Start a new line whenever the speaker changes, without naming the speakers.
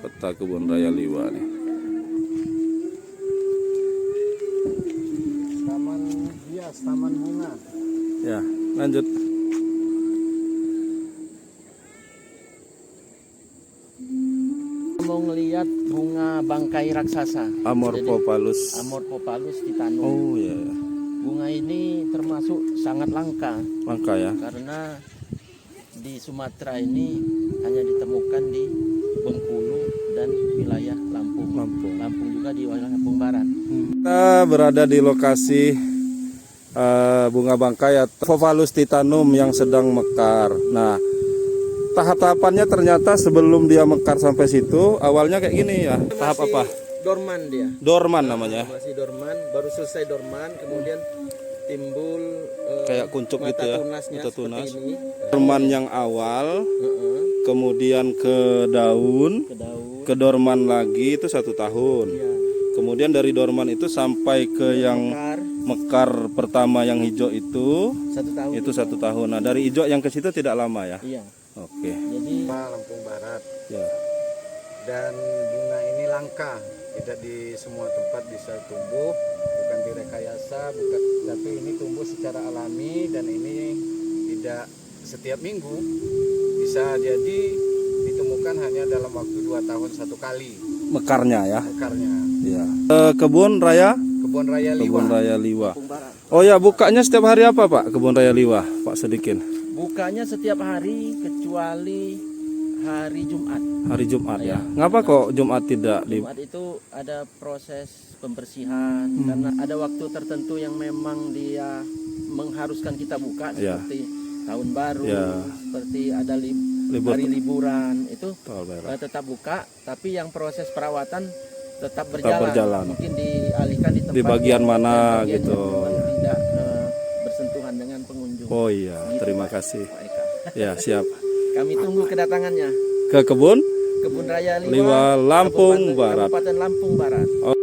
peta kebun raya Liwa nih.
Taman hias, taman bunga.
Ya, lanjut.
Mau ngelihat bunga bangkai raksasa
Amorphophallus.
Amorphophallus titanum.
Oh ya, ya.
Bunga ini termasuk sangat langka
Langka ya.
karena di Sumatera ini hanya ditemukan di Bengkulu dan wilayah Lampung. Lampung juga di wilayah Lampung Barat.
Kita berada di lokasi bunga bangkai atau Amorphophallus titanum yang sedang mekar. Nah, tahap-tahapannya ternyata sebelum dia mekar sampai situ, awalnya kayak gini ya. Tahap apa?
Dorman dia.
Dorman namanya.
Masih dorman, baru selesai dorman, kemudian timbul
Kayak kuncup gitu ya.
tunasnya
Mata
seperti
tunas.
ini.
Dorman yang awal, kemudian ke daun,
Ke daun.
ke dorman lagi itu 1 tahun.
Ya.
Kemudian dari dorman itu sampai ke yang
Mekar
mekar pertama yang hijau itu
1 tahun.
itu 1 tahun. Nah, dari hijau yang ke situ tidak lama ya.
Iya.
Oke.
Jadi
Lampung Barat.
Ya.
Dan bunga ini langka, tidak di semua tempat bisa tumbuh, bukan direkayasa, bukan, tapi ini tumbuh secara alami dan ini tidak setiap minggu, bisa jadi ditemukan hanya dalam waktu 2 tahun 1 kali
Mekarnya ya.
mekarnya.
Ya. Kebun raya
Kebun Raya Liwa.
Kebun Raya Liwa.
Lampung Barat.
Oh ya, bukanya setiap hari apa Pak? Kebun Raya Liwa, Pak Sedikin.
Bukanya setiap hari kecuali hari Jumat.
Hari Jumat ya.
Ya.
Ngapa kok Jumat tidak di
Jumat itu ada proses pembersihan karena ada waktu tertentu yang memang dia mengharuskan kita buka
Ya.
seperti tahun baru,
Ya.
seperti ada
Libur.
hari liburan itu
Tol merah.
tetap buka, tapi yang proses perawatan tetap
berjalan.
Mungkin dialihkan di tempat
Di bagian mana
bagian
gitu.
yang memang tidak bersentuhan dengan pengunjung.
Oh iya,
Gitu,
terima
Pak.
kasih.
Pak Eka.
Ya, siap.
Kami tunggu kedatangannya.
Ke kebun
Kebun Raya
Liwa, Lampung
Kabupaten
Barat.
Lampung Barat.
Oh.